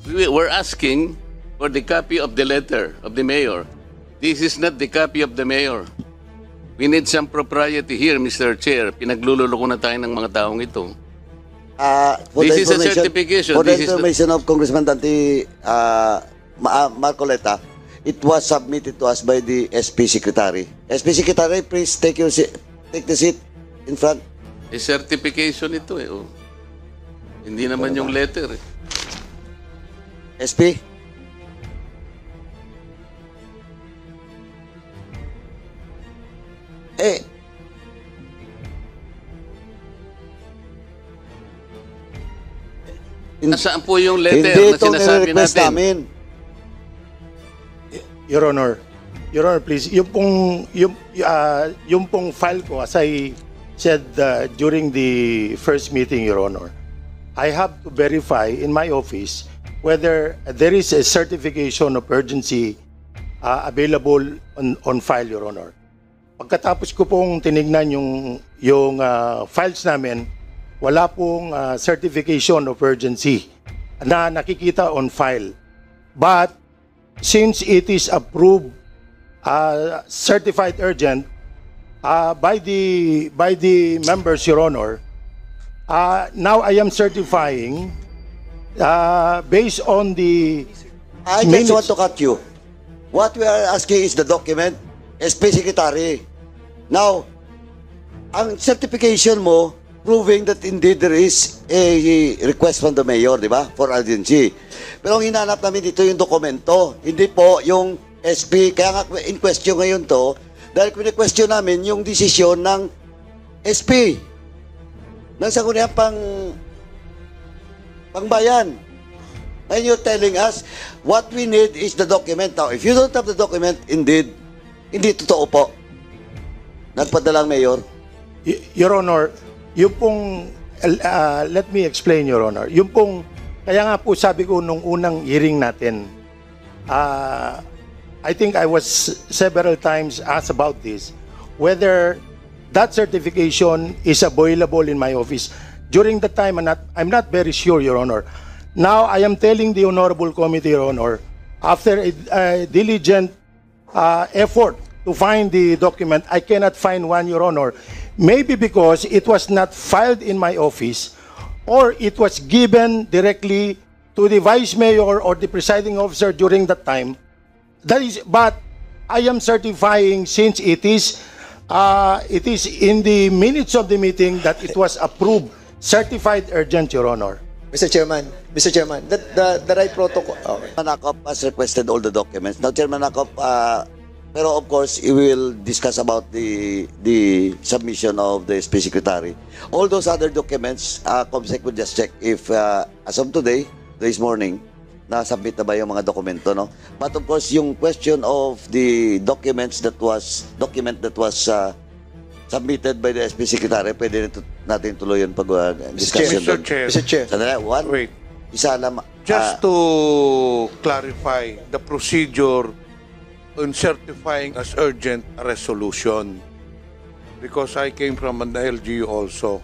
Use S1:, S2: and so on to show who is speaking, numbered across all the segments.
S1: We're asking for the copy of the letter of the mayor. This is not the copy of the mayor. We need some propriety here, Mr. Chair. Pinaglululoko na tayo ng mga taong ito. This is a certification.
S2: For the
S1: This is
S2: information of Congressman Dante Marcoleta, it was submitted to us by the SP Secretary. SP Secretary, please take the seat in front.
S1: a certification ito eh. Oh. Hindi naman yung letter eh.
S2: SP? Eh,
S1: Nasaan po yung letter
S2: hindi
S1: na
S2: itong
S1: sinasabi
S2: nire-request
S1: natin?
S2: namin.
S3: Your Honor, please, yung pong file ko, as I said during the first meeting, Your Honor, I have to verify in my office whether there is a certification of urgency available on file, Your Honor. Pagkatapos ko pong tinignan yung files namin, wala pong certification of urgency na nakikita on file. But since it is approved certified urgent by the members, Your Honor, now I am certifying based on the
S2: I just want to cut you. What we are asking is the document, SP Secretary. Now, ang certification mo, proving that indeed there is a request from the mayor, di ba? For urgency. Pero ang hinahanap namin dito yung dokumento, hindi po yung SP. Kaya nga in question ngayon to, dahil question namin yung desisyon ng SP. Nang sangguniang pangbayan. And you're telling us, what we need is the document. Now, if you don't have the document, indeed, hindi totoo po. Nagpadalang mayor.
S3: Your Honor, yung pong, let me explain, Your Honor. Yung pong, kaya nga po sabi ko nung unang hearing natin, I think I was several times asked about this, whether that certification is available in my office. During the time, I'm not very sure, Your Honor. Now, I am telling the Honorable Committee, Your Honor, after a diligent effort to find the document, I cannot find one, Your Honor. Maybe because it was not filed in my office or it was given directly to the Vice Mayor or the presiding officer during that time. That is, but I am certifying since it is in the minutes of the meeting that it was approved, certified urgent, Your Honor.
S4: Mr. Chairman, the right protocol. Okay.
S2: Manakop has requested all the documents. Now, Chairman Manakop, pero of course, we will discuss about the submission of the SP Secretary. All those other documents, COMSEC will just check if, as of today, this morning, na-submit na ba yung mga dokumento, no? But of course, yung question of the document that was submitted by the SP Secretary, pwede natin tuloy yung pag-discussion doon.
S4: Mr. Chair.
S2: Sandali, one.
S5: Wait.
S2: Isa lang.
S5: Just to clarify the procedure in certifying as urgent a resolution, because I came from an LGU also.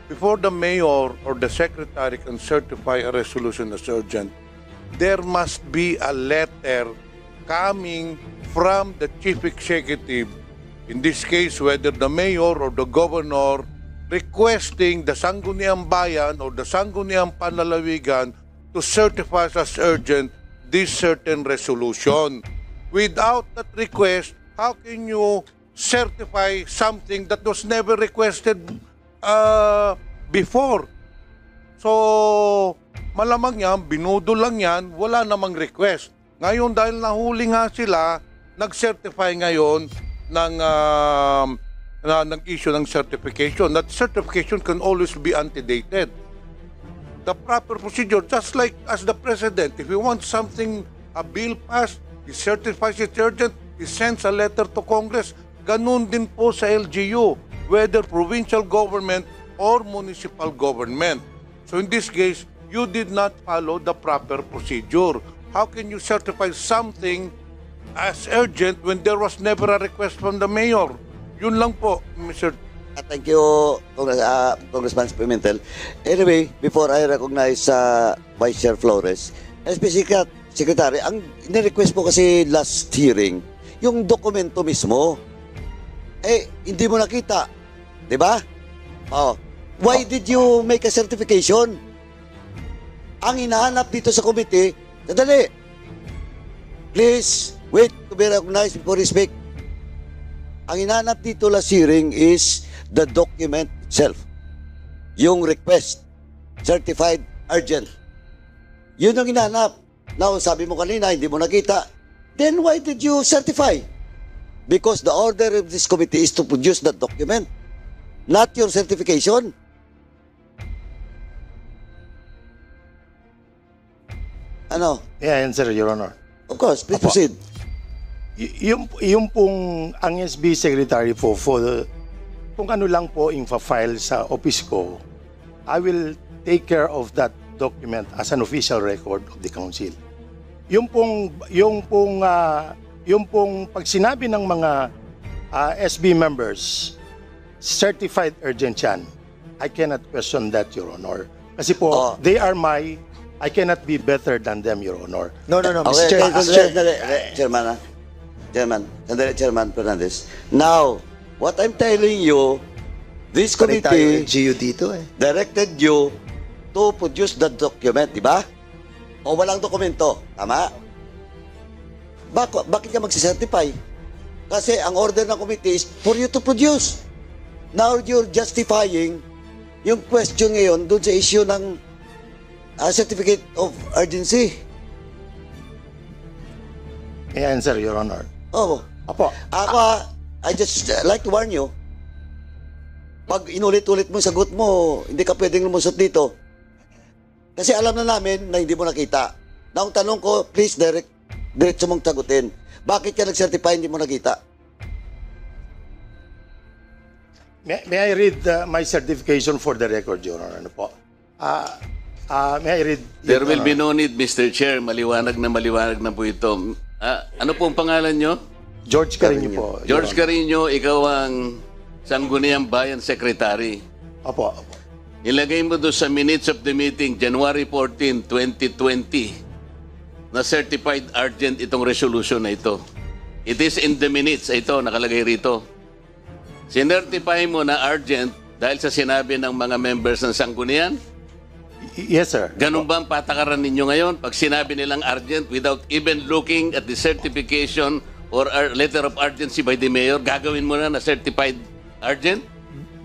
S5: Before the mayor or the secretary can certify a resolution as urgent, there must be a letter coming from the chief executive, in this case whether the mayor or the governor, requesting the Sangguniang Bayan or the Sangguniang Panlalawigan to certify as urgent this certain resolution. Without that request, how can you certify something that was never requested before? So, malamang yan, binudo lang yan, wala namang request. Ngayon, dahil nahuli nga sila, nag-certify ngayon ng issue ng certification. That certification can always be antedated. The proper procedure, just like as the President, if he wants something, a bill passed, he certifies it urgent, he sends a letter to Congress. Ganun din po sa LGU, whether provincial government or municipal government. So in this case, you did not follow the proper procedure. How can you certify something as urgent when there was never a request from the mayor? Yun lang po, Mr.
S2: Thank you, Congressman Pimentel. Anyway, before I recognize Vice Chair Flores, Secretary, ang nirequest po kasi last hearing, yung dokumento mismo, hindi mo nakita. Di ba? Oh. Why did you make a certification? Ang hinahanap dito sa committee, sadali. Please, wait to be recognized before you speak. Ang hinahanap dito last hearing is the document itself. Yung request, certified urgent. Yun ang hinahanap. Now, sabi mo kanina, hindi mo nakita. Then why did you certify? Because the order of this committee is to produce that document, not your certification. Ano?
S3: Yeah, answer, Your Honor.
S2: Of course, please
S3: Apo.
S2: proceed.
S3: Yung pong ang SB Secretary po kung ano lang po yung file sa office ko, I will take care of that document as an official record of the council. Yung pong pag sinabi ng mga SB members, certified urgent yan, I cannot question that, Your Honor. Kasi po, they are I cannot be better than them, Your Honor.
S4: No, Mr.
S2: Okay,
S4: Chair.
S2: sandali, Chairman Fernandez. Now, what I'm telling you, this
S4: Pare tayo
S2: committee
S4: LGU dito eh.
S2: directed you to produce the document, di ba? O walang dokumento, tama? Bakit ka magsicertify? Kasi ang order ng committee is for you to produce. Now you're justifying yung question ngayon doon sa issue ng certificate of urgency.
S3: May I answer, Your Honor.
S2: Oh,
S3: Apo,
S2: ako, I just like to warn you. Pag inulit-ulit mo sagot mo, hindi ka pwedeng lumusot dito. Kasi alam na namin na hindi mo nakita. Na ang tanong ko, please diretso mong sagutin. Bakit ka nag-certify hindi mo nakita?
S3: may I read my certification for the record, Your Honor? Ano po? May I read?
S1: There
S3: Your
S1: will be
S3: Honor?
S1: no need, Mr. Chair. Maliwanag na po ito. Ano pong pangalan nyo?
S3: George Carino po. Your
S1: George
S3: Honor.
S1: Carino, ikaw ang Sangguniang Bayan Secretary.
S3: Opo.
S1: Ilagay mo doon sa minutes of the meeting, January 14, 2020, na certified urgent itong resolution na ito. It is in the minutes. Ito, nakalagay rito. Sinertify mo na urgent dahil sa sinabi ng mga members ng Sanggunian?
S3: Yes, sir.
S1: Ganun ba ang patakaran ninyo ngayon? Pag sinabi nilang urgent without even looking at the certification or letter of urgency by the mayor, gagawin mo na certified urgent?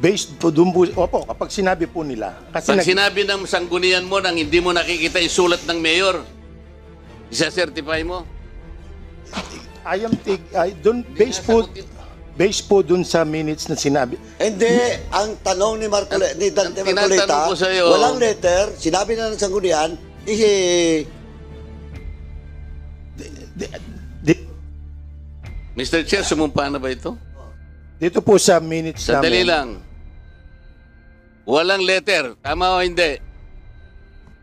S3: Based po dun po, opo, kapag sinabi po nila. Kasi
S1: Pag sinabi ng sanggunian mo nang hindi mo nakikita yung sulat ng mayor, isa-certify mo?
S3: based po dun sa minutes na sinabi.
S2: Hindi, ang tanong ni Dante
S1: ang tinatanong
S2: Marcoleta,
S1: ko sa'yo-
S2: walang letter, sinabi na ng sanggunian,
S1: Mr. Chair, sumumpa na ba ito?
S3: Dito po sa minutes
S1: Sandali
S3: namin.
S1: lang. Walang letter. Tama o hindi?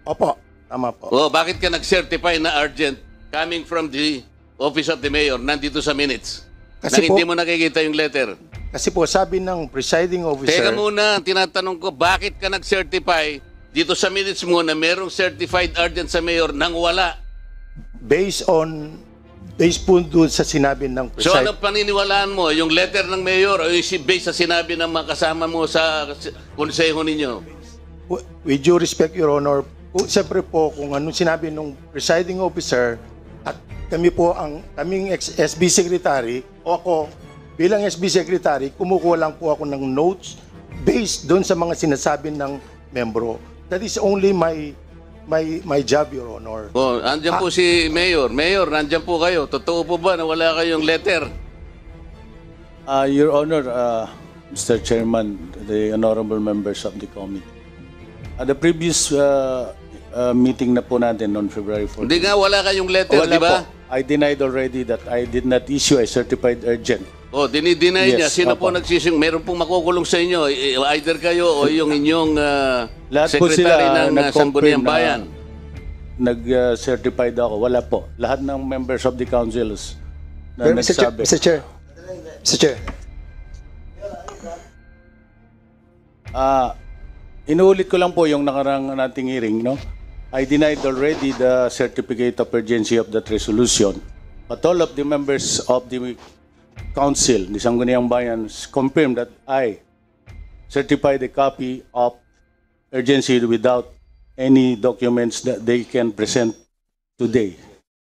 S3: Opo, tama po.
S1: O, bakit ka nag-certify na urgent coming from the office of the mayor nandito sa minutes?
S3: Kasi
S1: Nang hindi
S3: po-
S1: mo nakikita yung letter.
S3: Kasi po sabi ng presiding officer,
S1: Teka muna, tinatanong ko, bakit ka nag-certify dito sa minutes mo na merong certified urgent sa mayor nang wala?
S3: based po dun sa sinabi ng
S1: So
S3: presiding
S1: ano paniniwalaan mo? Yung letter ng mayor o yung based sa sinabi ng mga kasama mo sa konseho ninyo?
S3: with due respect, Your Honor, siyempre po kung anong sinabi ng presiding officer at kaming SB Secretary o ako bilang SB Secretary, kumukuha lang po ako ng notes based doon sa mga sinasabi ng membro. That is only my job, Your Honor.
S1: Oh, andyan po si Mayor. Mayor, nandyan po kayo. Totoo po ba na wala kayong letter?
S6: Your Honor, Mr. Chairman, the honorable members of the committee. The previous meeting na po natin on February 14.
S1: Hindi nga, wala kayong letter,
S6: Wala
S1: di ba?
S6: po. I denied already that I did not issue a certified urgent.
S1: Oh, dinideny niya.
S6: Yes,
S1: Sino po
S6: opo.
S1: nagsising? Meron pong makukulong sa inyo. Either kayo o yung inyong
S6: Lahat po
S1: secretary
S6: sila
S1: ng
S6: nag-confirm
S1: Sangguniang
S6: na
S1: Bayan.
S6: Nag-certified ako. Wala po. Lahat ng members of the councils na
S4: Pero
S6: nagsabi.
S4: Mr. Chair.
S6: Inuulit ko lang po yung nakarang nating hearing, no? I denied already the certificate of urgency of that resolution. But all of the members of the council, the Sangguniang Bayan, confirmed that I certified a copy of urgency without any documents that they can present today.